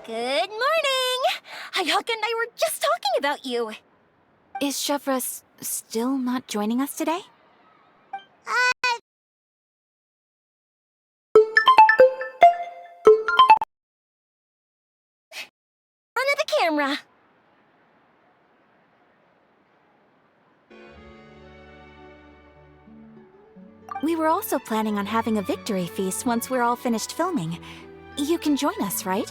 Good morning! Hayaka and I were just talking about you. Is Chevreuse still not joining us today? Run of the camera. We were also planning on having a victory feast once we're all finished filming. You can join us, right?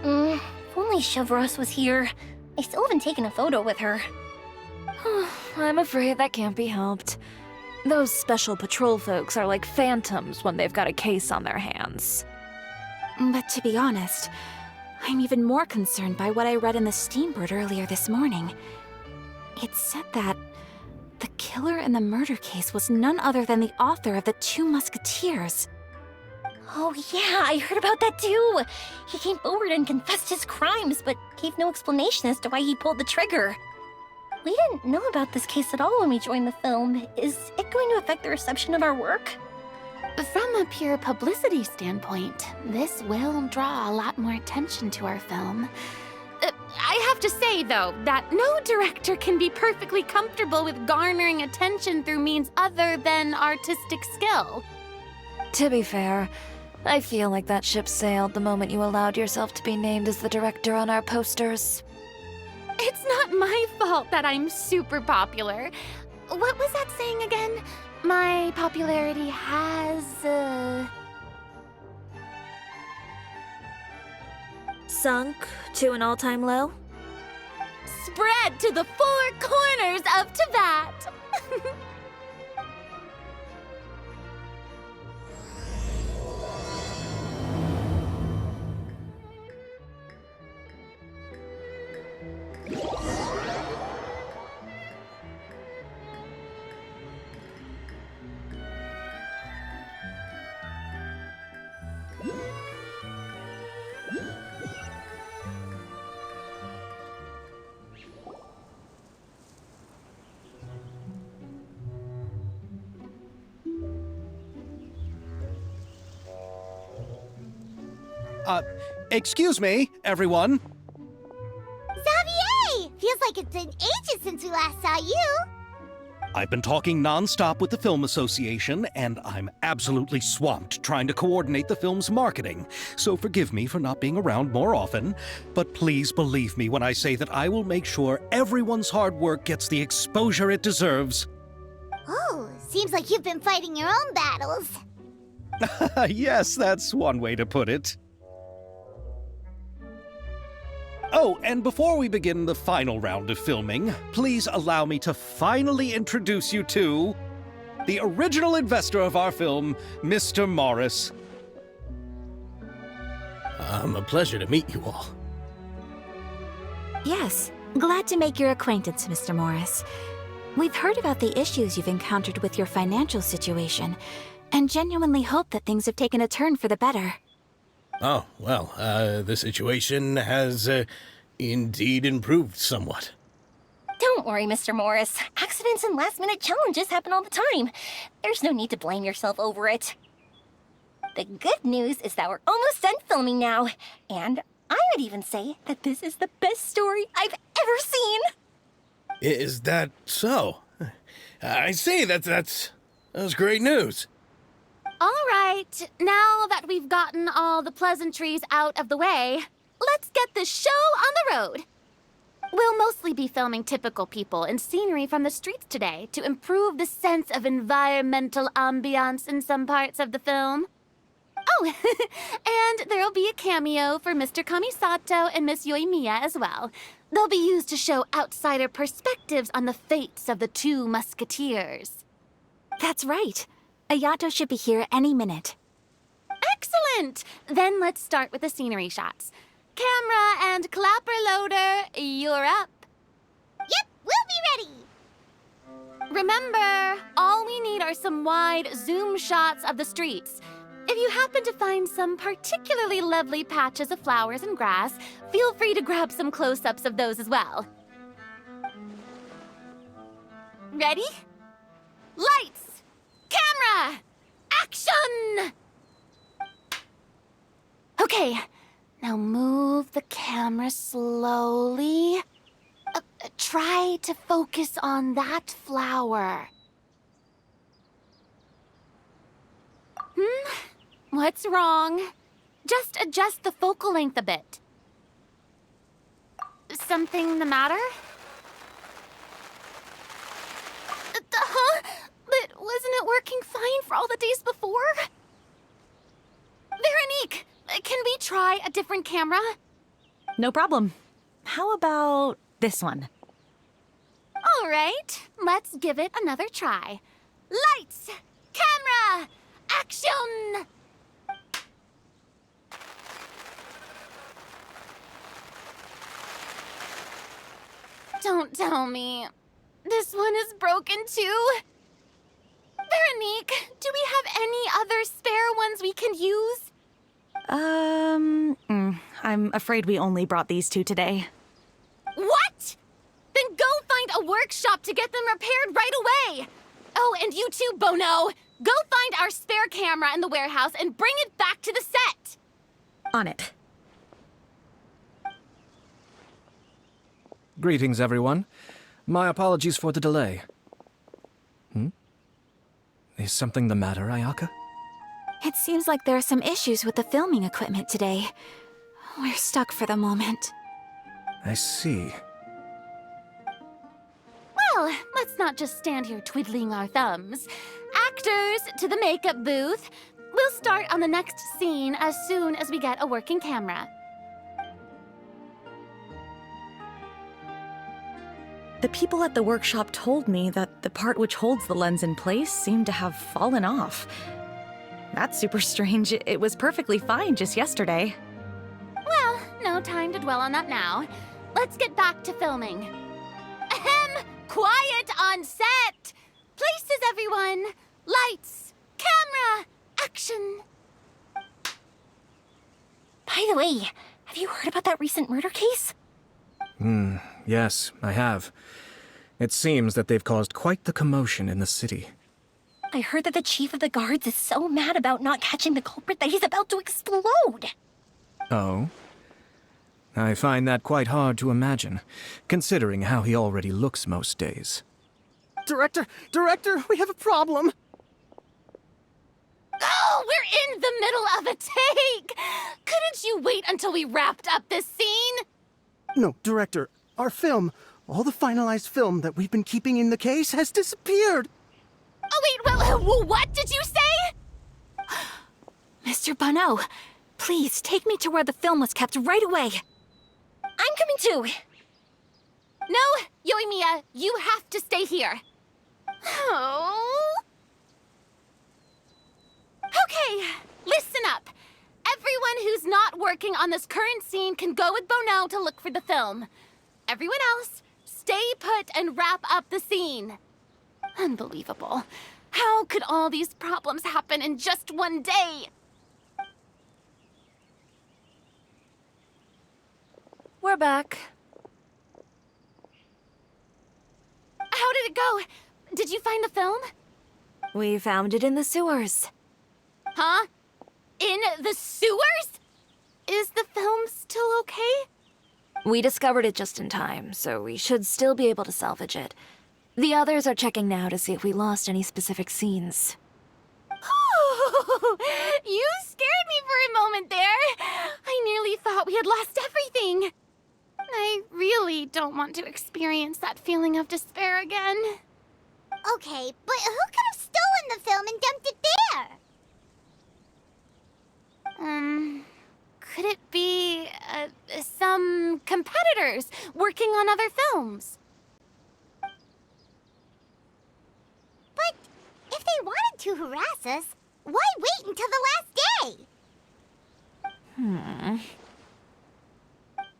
If only Chevreuse was here. I still haven't taken a photo with her. I'm afraid that can't be helped. Those special patrol folks are like phantoms when they've got a case on their hands. But to be honest, I'm even more concerned by what I read in the Steambird earlier this morning. It said that the killer in the murder case was none other than the author of the Two Musketeers. Oh yeah, I heard about that too. He came forward and confessed his crimes, but gave no explanation as to why he pulled the trigger. We didn't know about this case at all when we joined the film. Is it going to affect the reception of our work? From a pure publicity standpoint, this will draw a lot more attention to our film. I have to say, though, that no director can be perfectly comfortable with garnering attention through means other than artistic skill. To be fair, I feel like that ship sailed the moment you allowed yourself to be named as the director on our posters. It's not my fault that I'm super popular. What was that saying again? My popularity has, Sunk to an all-time low? spread to the four corners of Tibet. Excuse me, everyone. Xavier! Feels like it's been ages since we last saw you. I've been talking non-stop with the Film Association, and I'm absolutely swamped trying to coordinate the film's marketing. So forgive me for not being around more often, but please believe me when I say that I will make sure everyone's hard work gets the exposure it deserves. Oh, seems like you've been fighting your own battles. Yes, that's one way to put it. Oh, and before we begin the final round of filming, please allow me to finally introduce you to the original investor of our film, Mr. Morris. A pleasure to meet you all. Yes, glad to make your acquaintance, Mr. Morris. We've heard about the issues you've encountered with your financial situation, and genuinely hope that things have taken a turn for the better. Oh, well, the situation has, indeed improved somewhat. Don't worry, Mr. Morris. Accidents and last-minute challenges happen all the time. There's no need to blame yourself over it. The good news is that we're almost done filming now, and I would even say that this is the best story I've ever seen. Is that so? I see, that's great news. All right, now that we've gotten all the pleasantries out of the way, let's get this show on the road. We'll mostly be filming typical people and scenery from the streets today to improve the sense of environmental ambiance in some parts of the film. Oh, and there'll be a cameo for Mr. Kamisato and Miss Yoimiya as well. They'll be used to show outsider perspectives on the fates of the two musketeers. That's right. Ayato should be here any minute. Excellent! Then let's start with the scenery shots. Camera and clapper loader, you're up. Yep, we'll be ready. Remember, all we need are some wide zoom shots of the streets. If you happen to find some particularly lovely patches of flowers and grass, feel free to grab some close-ups of those as well. Ready? Lights! Camera! Action! Okay, now move the camera slowly. Try to focus on that flower. What's wrong? Just adjust the focal length a bit. Something the matter? Huh? But wasn't it working fine for all the days before? Veronique, can we try a different camera? No problem. How about this one? All right, let's give it another try. Lights! Camera! Action! Don't tell me. This one is broken too. Veronique, do we have any other spare ones we can use? I'm afraid we only brought these two today. What? Then go find a workshop to get them repaired right away. Oh, and you too, Bono. Go find our spare camera in the warehouse and bring it back to the set. On it. Greetings, everyone. My apologies for the delay. Is something the matter, Ayaka? It seems like there are some issues with the filming equipment today. We're stuck for the moment. I see. Well, let's not just stand here twiddling our thumbs. Actors, to the makeup booth. We'll start on the next scene as soon as we get a working camera. The people at the workshop told me that the part which holds the lens in place seemed to have fallen off. That's super strange. It was perfectly fine just yesterday. Well, no time to dwell on that now. Let's get back to filming. Ahem! Quiet on set! Places, everyone! Lights! Camera! Action! By the way, have you heard about that recent murder case? Yes, I have. It seems that they've caused quite the commotion in the city. I heard that the chief of the guards is so mad about not catching the culprit that he's about to explode. Oh? I find that quite hard to imagine, considering how he already looks most days. Director, we have a problem. Oh, we're in the middle of a take! Couldn't you wait until we wrapped up this scene? No, Director, our film, all the finalized film that we've been keeping in the case has disappeared. Oh, wait, well, what did you say? Mr. Bono, please take me to where the film was kept right away. I'm coming too. No, Yoimiya, you have to stay here. Oh. Okay, listen up. Everyone who's not working on this current scene can go with Bono to look for the film. Everyone else, stay put and wrap up the scene. Unbelievable. How could all these problems happen in just one day? We're back. How did it go? Did you find the film? We found it in the sewers. Huh? In the sewers? Is the film still okay? We discovered it just in time, so we should still be able to salvage it. The others are checking now to see if we lost any specific scenes. You scared me for a moment there. I nearly thought we had lost everything. I really don't want to experience that feeling of despair again. Okay, but who could have stolen the film and dumped it there? Could it be, some competitors working on other films? But if they wanted to harass us, why wait until the last day?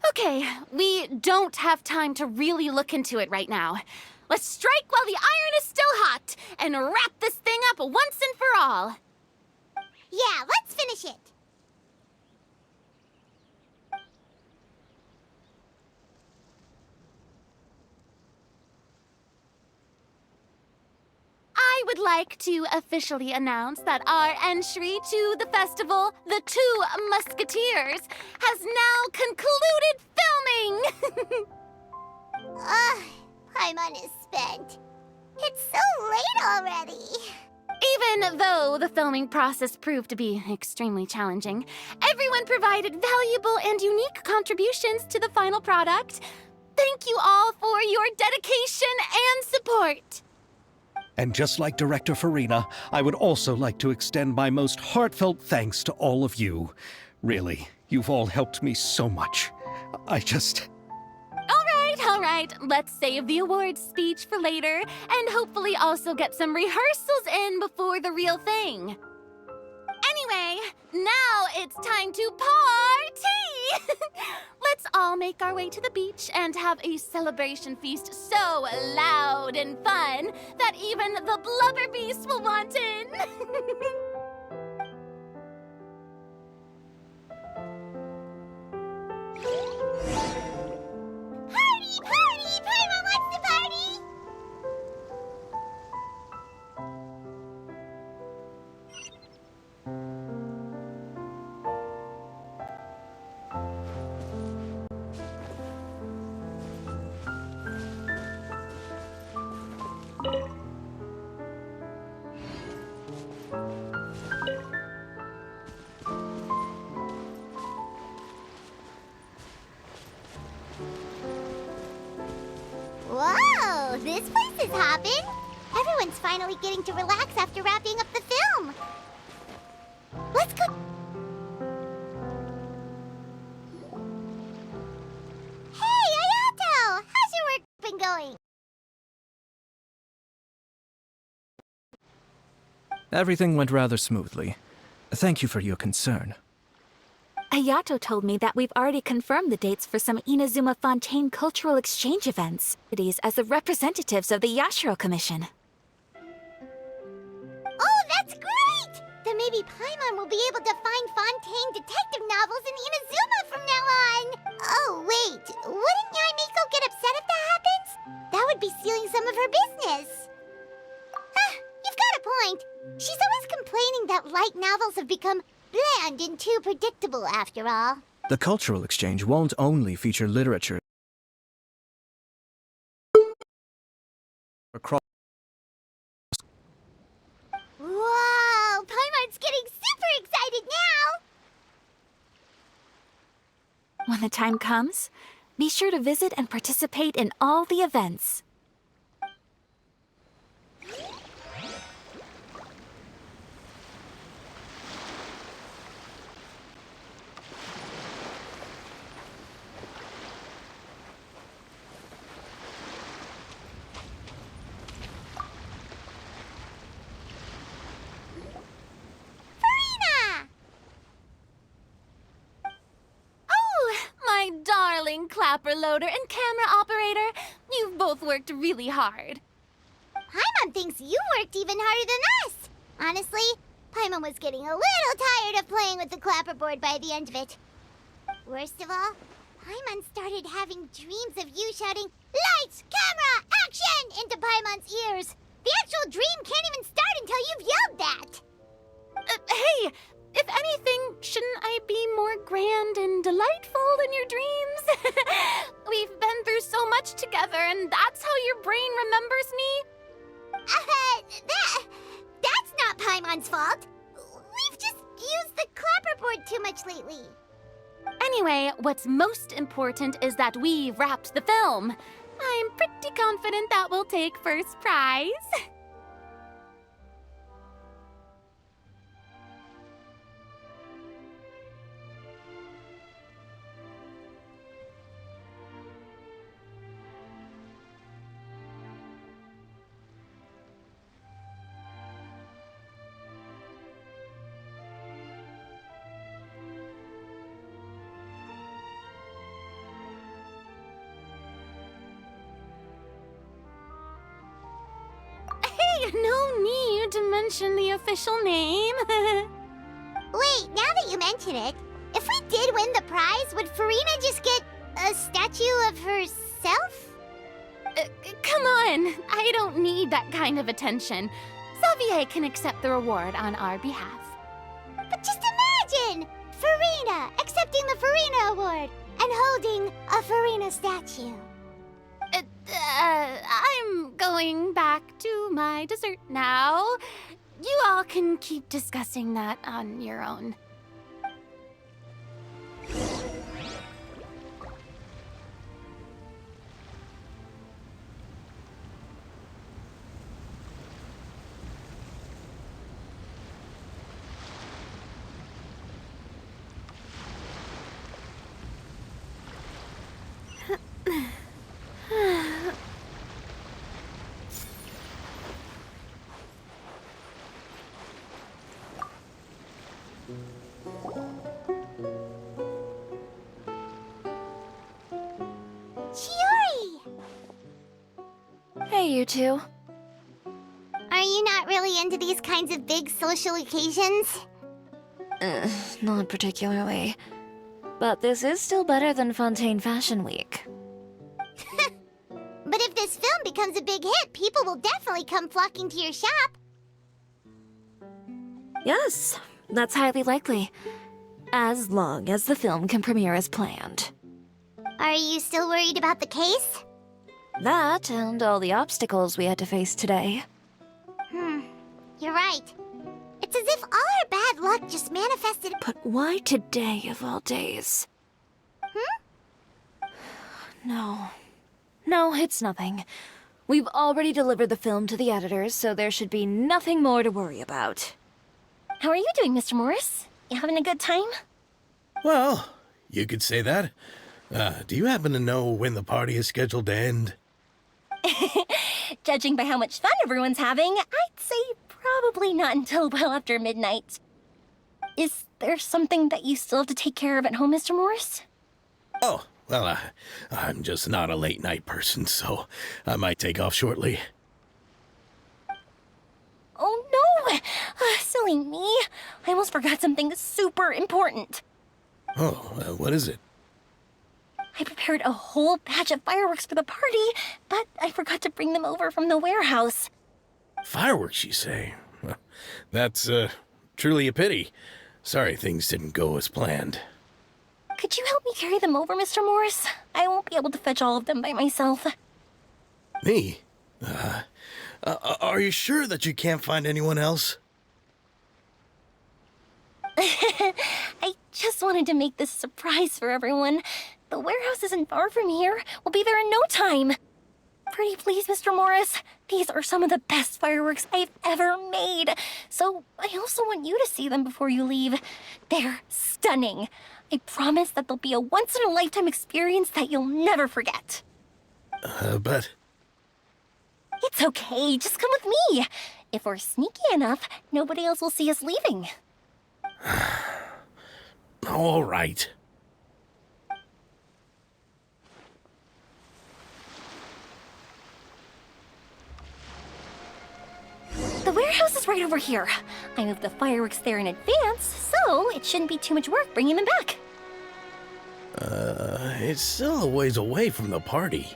Okay, we don't have time to really look into it right now. Let's strike while the iron is still hot and wrap this thing up once and for all. Yeah, let's finish it. I would like to officially announce that our entry to the festival, The Two Musketeers, has now concluded filming! Paimon is spent. It's so late already. Even though the filming process proved to be extremely challenging, everyone provided valuable and unique contributions to the final product. Thank you all for your dedication and support. And just like Director Farina, I would also like to extend my most heartfelt thanks to all of you. Really, you've all helped me so much. All right, let's save the awards speech for later, and hopefully also get some rehearsals in before the real thing. Anyway, now it's time to party! Let's all make our way to the beach and have a celebration feast so loud and fun that even the blubber beast will want in. Party! Party! Paimon wants to party! Whoa, this place is hopping. Everyone's finally getting to relax after wrapping up the film. Let's go. Hey, Ayato! How's your work been going? Everything went rather smoothly. Thank you for your concern. Ayato told me that we've already confirmed the dates for some Inazuma Fontaine cultural exchange events. It is as the representatives of the Yashiro Commission. Oh, that's great! Then maybe Paimon will be able to find Fontaine detective novels in Inazuma from now on. Oh, wait. Wouldn't Yaimiko get upset if that happens? That would be stealing some of her business. You've got a point. She's always complaining that light novels have become bland and too predictable after all. The cultural exchange won't only feature literature across. Whoa! Paimon's getting super excited now! When the time comes, be sure to visit and participate in all the events. My darling clapper loader and camera operator, you've both worked really hard. Paimon thinks you worked even harder than us. Honestly, Paimon was getting a little tired of playing with the clapperboard by the end of it. Worst of all, Paimon started having dreams of you shouting, "Lights, camera, action!" into Paimon's ears. The actual dream can't even start until you've yelled that. Hey, if If anything, shouldn't I be more grand and delightful than your dreams? We've been through so much together, and that's how your brain remembers me? That's not Paimon's fault. We've just used the clapperboard too much lately. Anyway, what's most important is that we wrapped the film. I'm pretty confident that we'll take first prize. No need to mention the official name. Wait, now that you mention it, if we did win the prize, would Farina just get a statue of herself? Come on, I don't need that kind of attention. Xavier can accept the reward on our behalf. But just imagine! Farina accepting the Farina Award and holding a Farina statue. I'm going back to my dessert now. You all can keep discussing that on your own. Chiori! Hey, you two. Are you not really into these kinds of big social occasions? Not particularly. But this is still better than Fontaine Fashion Week. But if this film becomes a big hit, people will definitely come flocking to your shop. Yes, that's highly likely. As long as the film can premiere as planned. Are you still worried about the case? That and all the obstacles we had to face today. You're right. It's as if all our bad luck just manifested. But why today of all days? No, it's nothing. We've already delivered the film to the editors, so there should be nothing more to worry about. How are you doing, Mr. Morris? You having a good time? Well, you could say that. Do you happen to know when the party is scheduled to end? Judging by how much fun everyone's having, I'd say probably not until well after midnight. Is there something that you still have to take care of at home, Mr. Morris? Oh, well, I'm just not a late night person, so I might take off shortly. Oh no! Silly me. I almost forgot something super important. Oh, what is it? I prepared a whole batch of fireworks for the party, but I forgot to bring them over from the warehouse. Fireworks, you say? Well, that's, truly a pity. Sorry things didn't go as planned. Could you help me carry them over, Mr. Morris? I won't be able to fetch all of them by myself. Me? Are you sure that you can't find anyone else? I just wanted to make this a surprise for everyone. The warehouse isn't far from here. We'll be there in no time. Pretty please, Mr. Morris. These are some of the best fireworks I've ever made. So I also want you to see them before you leave. They're stunning. I promise that they'll be a once-in-a-lifetime experience that you'll never forget. But... It's okay. Just come with me. If we're sneaky enough, nobody else will see us leaving. all right. The warehouse is right over here. I moved the fireworks there in advance, so it shouldn't be too much work bringing them back. It's still a ways away from the party.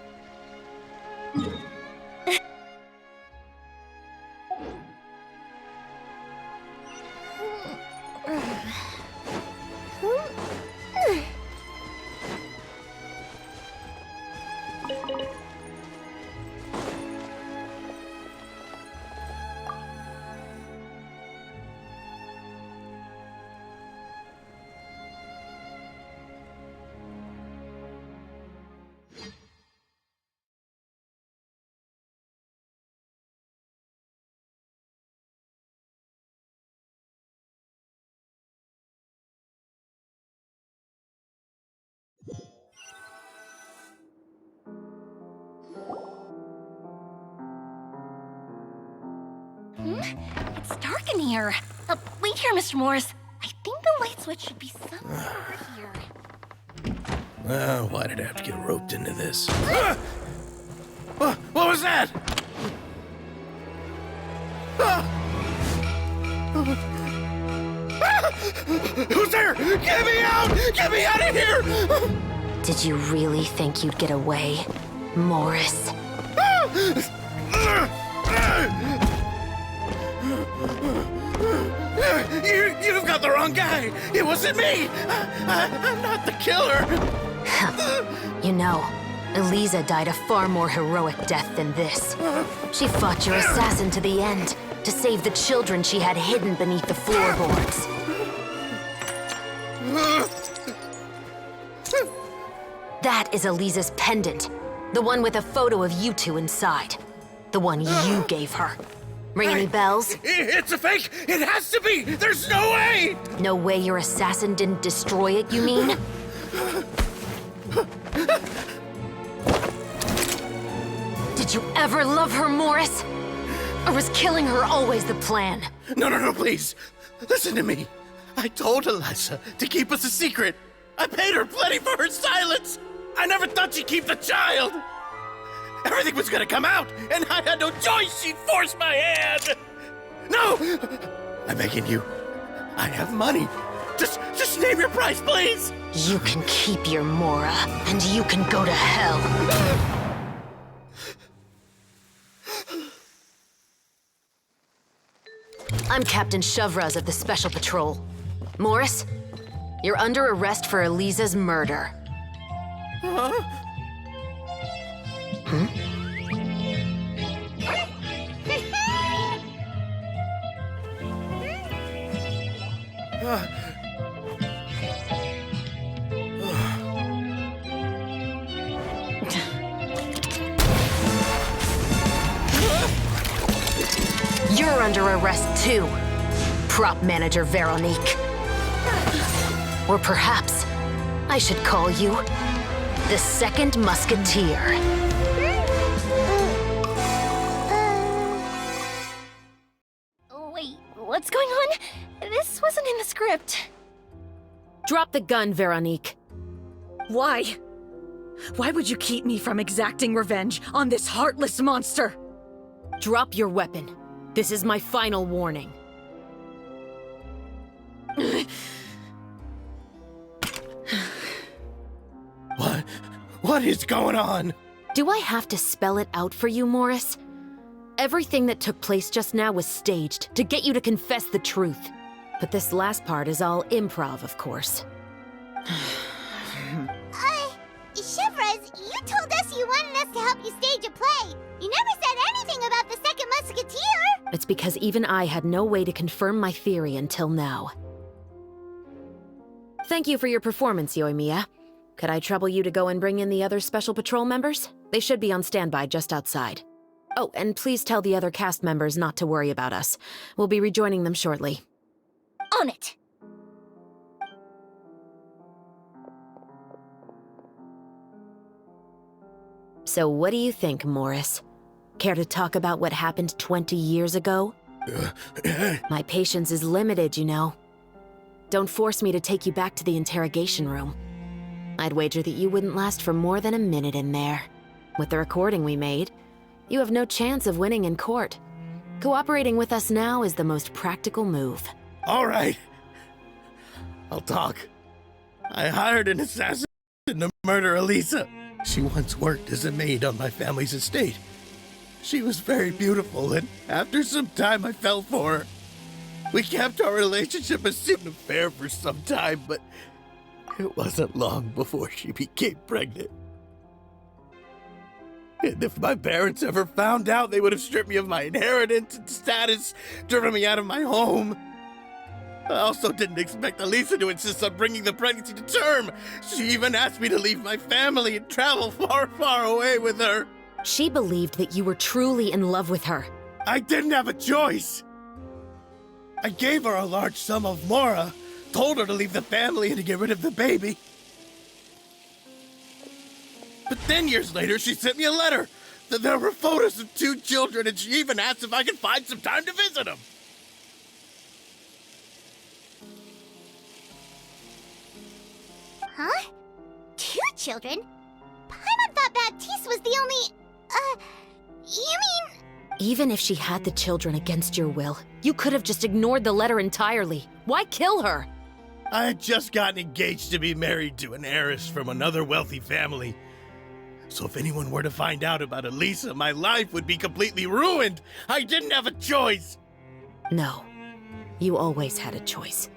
It's dark in here. Wait here, Mr. Morris. I think the light switch should be somewhere over here. Why did I have to get roped into this? What was that? Who's there? Get me out! Get me out of here! Did you really think you'd get away, Morris? You've got the wrong guy! It wasn't me! I'm not the killer! You know, Eliza died a far more heroic death than this. She fought your assassin to the end, to save the children she had hidden beneath the floorboards. That is Eliza's pendant. The one with a photo of you two inside. The one you gave her. Ring any bells? It's a fake! It has to be! There's no way! No way your assassin didn't destroy it, you mean? Did you ever love her, Morris? Or was killing her always the plan? No, please. Listen to me. I told Eliza to keep us a secret. I paid her plenty for her silence. I never thought she'd keep the child. Everything was gonna come out, and I had no choice. She forced my hand. No! I'm begging you. I have money. Just name your price, please. You can keep your Mora, and you can go to hell. I'm Captain Shovraz of the Special Patrol. Morris, you're under arrest for Eliza's murder. You're under arrest too, prop manager Veronique. Or perhaps I should call you the Second Musketeer. Wait, what's going on? This wasn't in the script. Drop the gun, Veronique. Why? Why would you keep me from exacting revenge on this heartless monster? Drop your weapon. This is my final warning. What is going on? Do I have to spell it out for you, Morris? Everything that took place just now was staged to get you to confess the truth. But this last part is all improv, of course. Chevraz, you told us you wanted us to help you stage a play. You never said anything about the Second Musketeer. It's because even I had no way to confirm my theory until now. Thank you for your performance, Yoimiya. Could I trouble you to go and bring in the other Special Patrol members? They should be on standby just outside. Oh, and please tell the other cast members not to worry about us. We'll be rejoining them shortly. On it. So what do you think, Morris? Care to talk about what happened 20 years ago? My patience is limited, you know. Don't force me to take you back to the interrogation room. I'd wager that you wouldn't last for more than a minute in there. With the recording we made, you have no chance of winning in court. Cooperating with us now is the most practical move. All right. I'll talk. I hired an assassin to murder Eliza. She once worked as a maid on my family's estate. She was very beautiful, and after some time I fell for her. We kept our relationship a secret affair for some time, but it wasn't long before she became pregnant. And if my parents ever found out, they would have stripped me of my inheritance and status, driven me out of my home. I also didn't expect Eliza to insist on bringing the pregnancy to term. She even asked me to leave my family and travel far, far away with her. She believed that you were truly in love with her. I didn't have a choice. I gave her a large sum of Mora, told her to leave the family and to get rid of the baby. But then years later, she sent me a letter There were photos of 2 children, and she even asked if I could find some time to visit them. Huh? 2 children? Paimon thought Baptiste was the only... you mean... Even if she had the children against your will, you could have just ignored the letter entirely. Why kill her? I had just gotten engaged to be married to an heiress from another wealthy family. So if anyone were to find out about Elisa, my life would be completely ruined. I didn't have a choice. No. You always had a choice.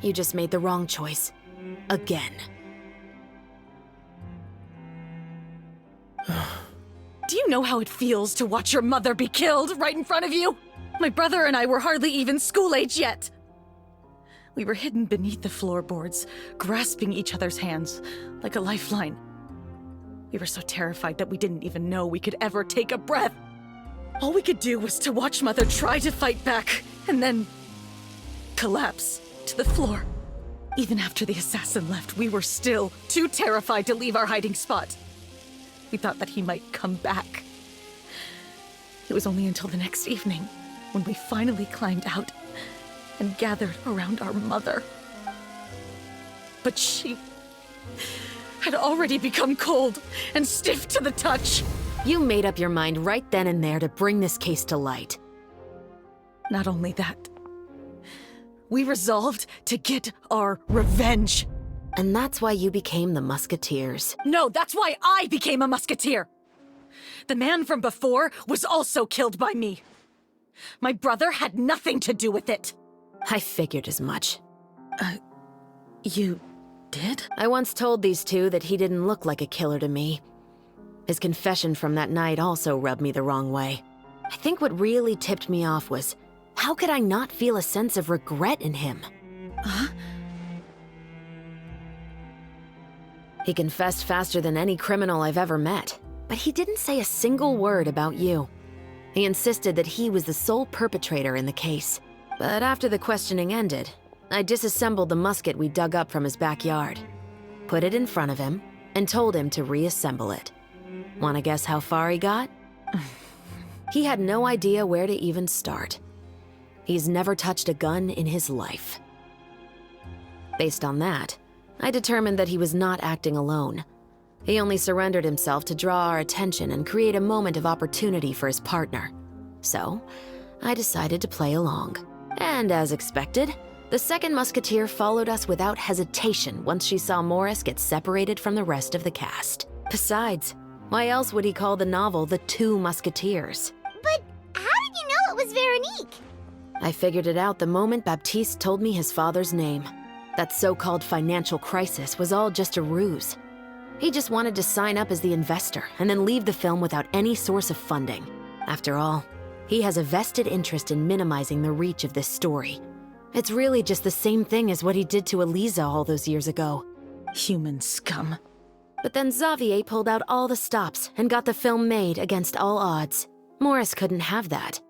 You just made the wrong choice. Again. Do you know how it feels to watch your mother be killed right in front of you? My brother and I were hardly even school age yet. We were hidden beneath the floorboards, grasping each other's hands like a lifeline. We were so terrified that we didn't even know we could ever take a breath. All we could do was to watch Mother try to fight back, and then collapse to the floor. Even after the assassin left, we were still too terrified to leave our hiding spot. We thought that he might come back. It was only until the next evening when we finally climbed out and gathered around our mother. But she had already become cold and stiff to the touch. You made up your mind right then and there to bring this case to light. Not only that, we resolved to get our revenge. And that's why you became the Musketeers. No, that's why I became a musketeer. The man from before was also killed by me. My brother had nothing to do with it. I figured as much. You did? I once told these two that he didn't look like a killer to me. His confession from that night also rubbed me the wrong way. I think what really tipped me off was, how could I not feel a sense of regret in him? Huh? He confessed faster than any criminal I've ever met, but he didn't say a single word about you. He insisted that he was the sole perpetrator in the case. But after the questioning ended, I disassembled the musket we dug up from his backyard, put it in front of him, and told him to reassemble it. Wanna guess how far he got? He had no idea where to even start. He's never touched a gun in his life. Based on that, I determined that he was not acting alone. He only surrendered himself to draw our attention and create a moment of opportunity for his partner. So, I decided to play along. And as expected, the second musketeer followed us without hesitation once she saw Morris get separated from the rest of the cast. Besides, why else would he call the novel The Two Musketeers? But how did you know it was Veronique? I figured it out the moment Baptiste told me his father's name. That so-called financial crisis was all just a ruse. He just wanted to sign up as the investor and then leave the film without any source of funding. After all, he has a vested interest in minimizing the reach of this story. It's really just the same thing as what he did to Elisa all those years ago. Human scum. But then Xavier pulled out all the stops and got the film made against all odds. Morris couldn't have that.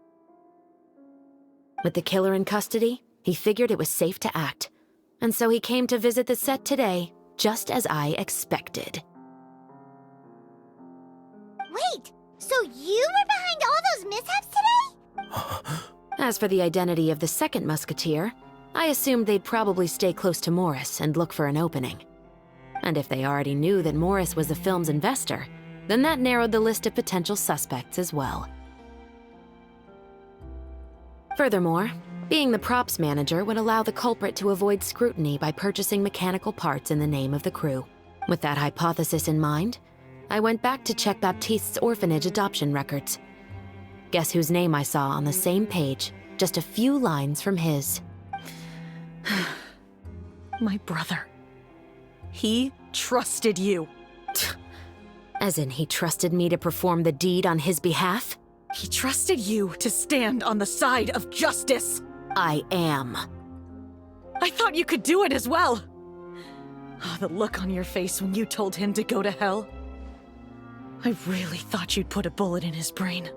With the killer in custody, he figured it was safe to act. And so he came to visit the set today, just as I expected. Wait, so you were behind all those mishaps today? As for the identity of the second musketeer, I assumed they'd probably stay close to Morris and look for an opening. And if they already knew that Morris was the film's investor, then that narrowed the list of potential suspects as well. Furthermore, being the props manager would allow the culprit to avoid scrutiny by purchasing mechanical parts in the name of the crew. With that hypothesis in mind, I went back to check Baptiste's orphanage adoption records. Guess whose name I saw on the same page, just a few lines from his. My brother. He trusted you. As in, he trusted me to perform the deed on his behalf? He trusted you to stand on the side of justice. I am. I thought you could do it as well. Oh, the look on your face when you told him to go to hell. I really thought you'd put a bullet in his brain.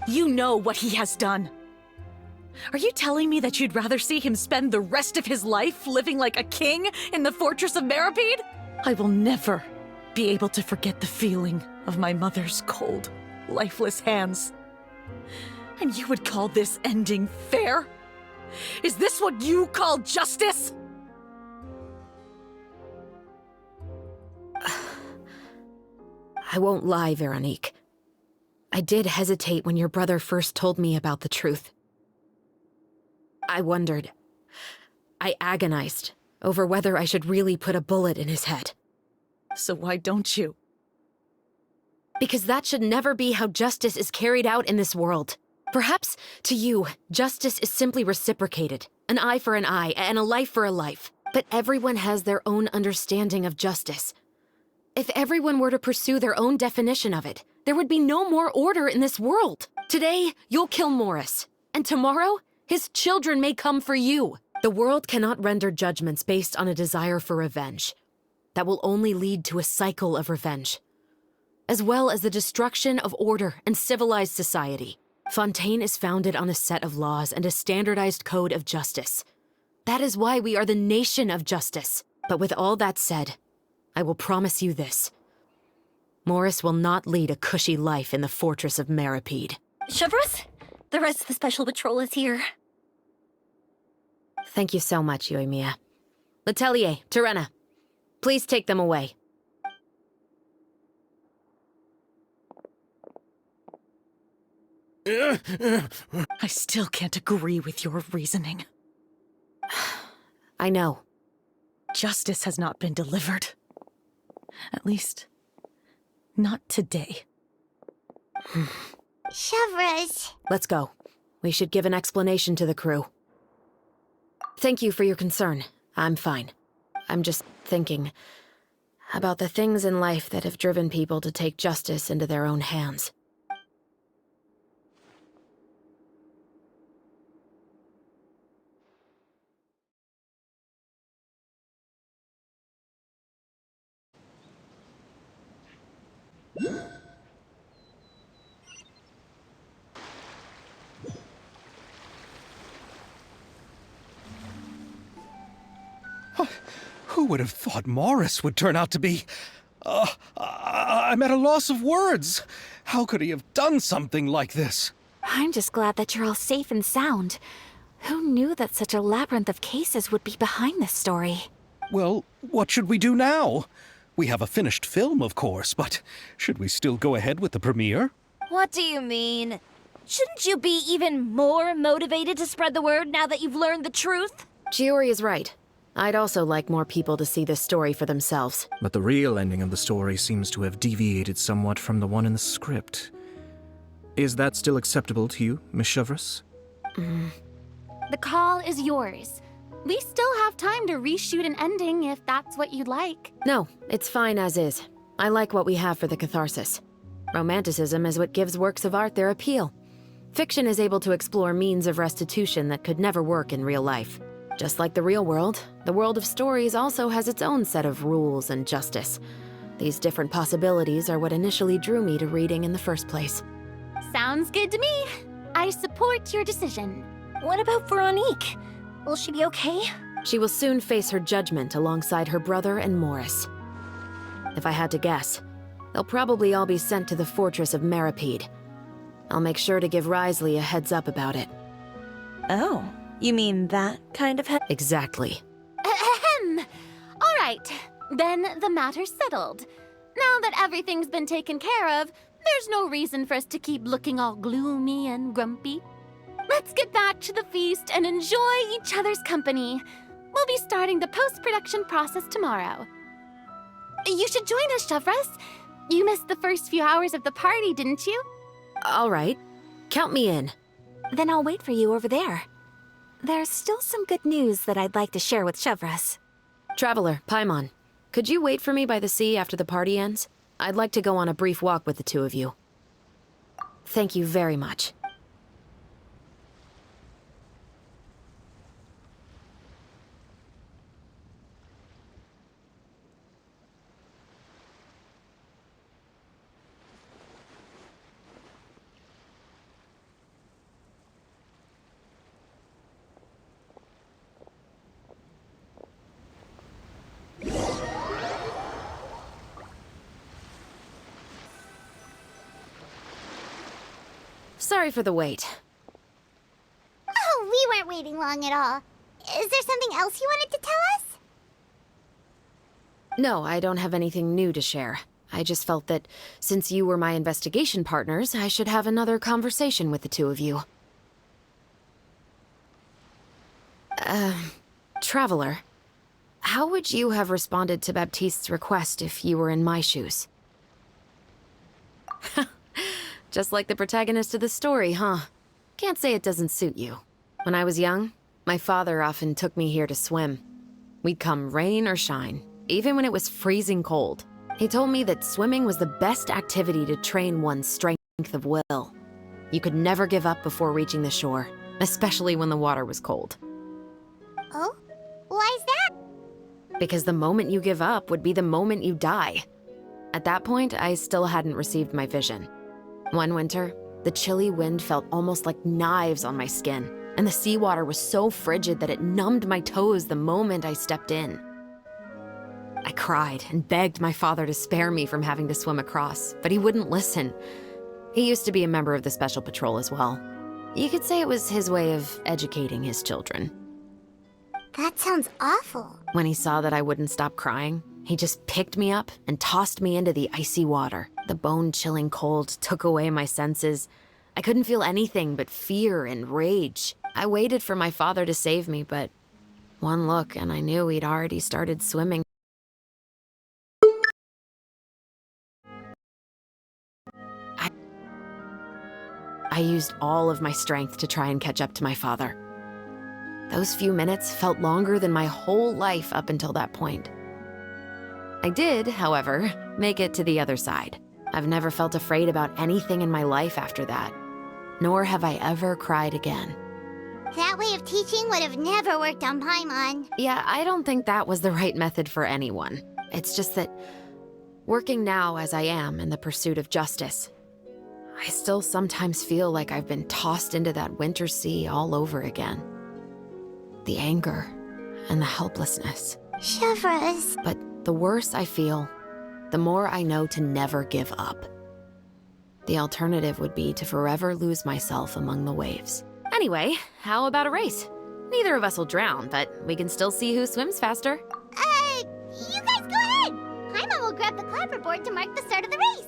You know what he has done. Are you telling me that you'd rather see him spend the rest of his life living like a king in the fortress of Meripede? I will never be able to forget the feeling of my mother's cold, lifeless hands. And you would call this ending fair? Is this what you call justice? I won't lie, Veronique. I did hesitate when your brother first told me about the truth. I wondered. I agonized over whether I should really put a bullet in his head. So why don't you? Because that should never be how justice is carried out in this world. Perhaps, to you, justice is simply reciprocated. An eye for an eye, and a life for a life. But everyone has their own understanding of justice. If everyone were to pursue their own definition of it, there would be no more order in this world. Today, you'll kill Morris. And tomorrow, his children may come for you. The world cannot render judgments based on a desire for revenge. That will only lead to a cycle of revenge, as well as the destruction of order and civilized society. Fontaine is founded on a set of laws and a standardized code of justice. That is why we are the nation of justice. But with all that said, I will promise you this. Morris will not lead a cushy life in the fortress of Meripede. Chevreuse, the rest of the Special Patrol is here. Thank you so much, Yoimiya. Letelier, Terena, please take them away. I still can't agree with your reasoning. I know. Justice has not been delivered. At least, not today. Chevreuse. Let's go. We should give an explanation to the crew. Thank you for your concern. I'm fine. I'm just thinking about the things in life that have driven people to take justice into their own hands. Who would have thought Morris would turn out to be... I'm at a loss of words. How could he have done something like this? I'm just glad that you're all safe and sound. Who knew that such a labyrinth of cases would be behind this story? Well, what should we do now? We have a finished film, of course, but should we still go ahead with the premiere? What do you mean? Shouldn't you be even more motivated to spread the word now that you've learned the truth? Chiori is right. I'd also like more people to see this story for themselves. But the real ending of the story seems to have deviated somewhat from the one in the script. Is that still acceptable to you, Miss Chevreuse? The call is yours. We still have time to reshoot an ending if that's what you'd like. No, it's fine as is. I like what we have for the catharsis. Romanticism is what gives works of art their appeal. Fiction is able to explore means of restitution that could never work in real life. Just like the real world, the world of stories also has its own set of rules and justice. These different possibilities are what initially drew me to reading in the first place. Sounds good to me. I support your decision. What about Veronique? Will she be okay? She will soon face her judgment alongside her brother and Morris. If I had to guess, they'll probably all be sent to the fortress of Meripede. I'll make sure to give Risley a heads up about it. Oh, you mean that kind of Exactly. Ahem. All right, then the matter's settled. Now that everything's been taken care of, there's no reason for us to keep looking all gloomy and grumpy. Let's get back to the feast and enjoy each other's company. We'll be starting the post-production process tomorrow. You should join us, Chevreuse. You missed the first few hours of the party, didn't you? All right. Count me in. Then I'll wait for you over there. There's still some good news that I'd like to share with Chevreuse. Traveler, Paimon, could you wait for me by the sea after the party ends? I'd like to go on a brief walk with the two of you. Thank you very much. Sorry for the wait. Oh, we weren't waiting long at all. Is there something else you wanted to tell us? No, I don't have anything new to share. I just felt that since you were my investigation partners, I should have another conversation with the two of you. Traveler, how would you have responded to Baptiste's request if you were in my shoes? Just like the protagonist of the story, huh? Can't say it doesn't suit you. When I was young, my father often took me here to swim. We'd come rain or shine, even when it was freezing cold. He told me that swimming was the best activity to train one's strength of will. You could never give up before reaching the shore, especially when the water was cold. Oh? Why is that? Because the moment you give up would be the moment you die. At that point, I still hadn't received my vision. One winter, the chilly wind felt almost like knives on my skin, and the seawater was so frigid that it numbed my toes the moment I stepped in. I cried and begged my father to spare me from having to swim across, but he wouldn't listen. He used to be a member of the Special Patrol as well. You could say it was his way of educating his children. That sounds awful. When he saw that I wouldn't stop crying, he just picked me up and tossed me into the icy water. The bone-chilling cold took away my senses. I couldn't feel anything but fear and rage. I waited for my father to save me, but one look and I knew he'd already started swimming. I used all of my strength to try and catch up to my father. Those few minutes felt longer than my whole life up until that point. I did, however, make it to the other side. I've never felt afraid about anything in my life after that, nor have I ever cried again. That way of teaching would have never worked on Paimon. Yeah, I don't think that was the right method for anyone. It's just that, working now as I am in the pursuit of justice, I still sometimes feel like I've been tossed into that winter sea all over again. The anger and the helplessness. Chevreuse. But the worse I feel, the more I know to never give up. The alternative would be to forever lose myself among the waves. Anyway, how about a race? Neither of us will drown, but we can still see who swims faster. You guys go ahead! Paimon will grab the clapperboard to mark the start of the race.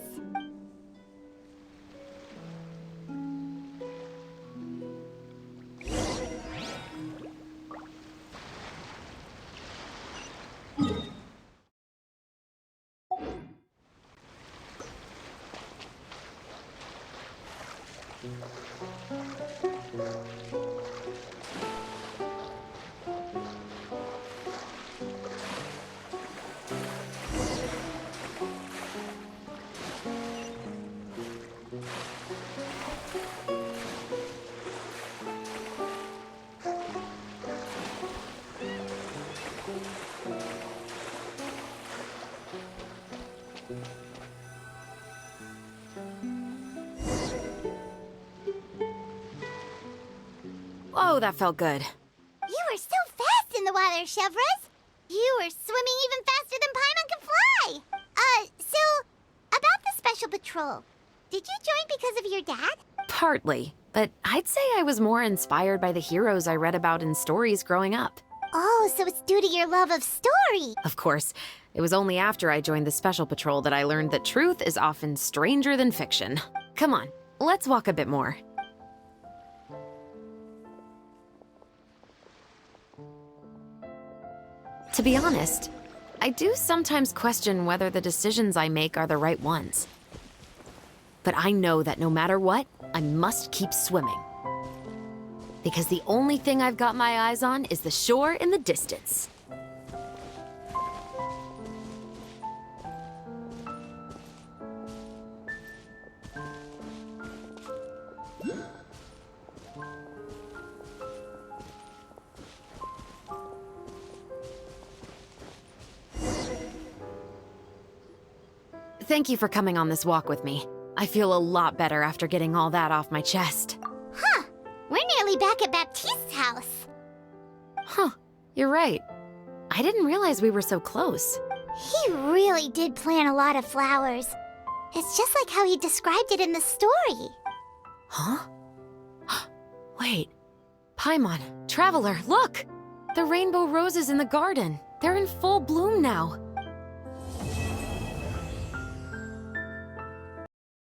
Whoa, that felt good. You were so fast in the water, Chevreuse. You were swimming even faster than Paimon can fly. So, about the Special Patrol, did you join because of your dad? Partly, but I'd say I was more inspired by the heroes I read about in stories growing up. Oh, so it's due to your love of story. Of course, it was only after I joined the Special Patrol that I learned that truth is often stranger than fiction. Come on, let's walk a bit more. To be honest, I do sometimes question whether the decisions I make are the right ones. But I know that no matter what, I must keep swimming. Because the only thing I've got my eyes on is the shore in the distance. Thank you for coming on this walk with me. I feel a lot better after getting all that off my chest. Huh. We're nearly back at Baptiste's house. Huh, you're right. I didn't realize we were so close. He really did plant a lot of flowers. It's just like how he described it in the story. Huh? Wait. Paimon, Traveler, look! The rainbow roses in the garden. They're in full bloom now.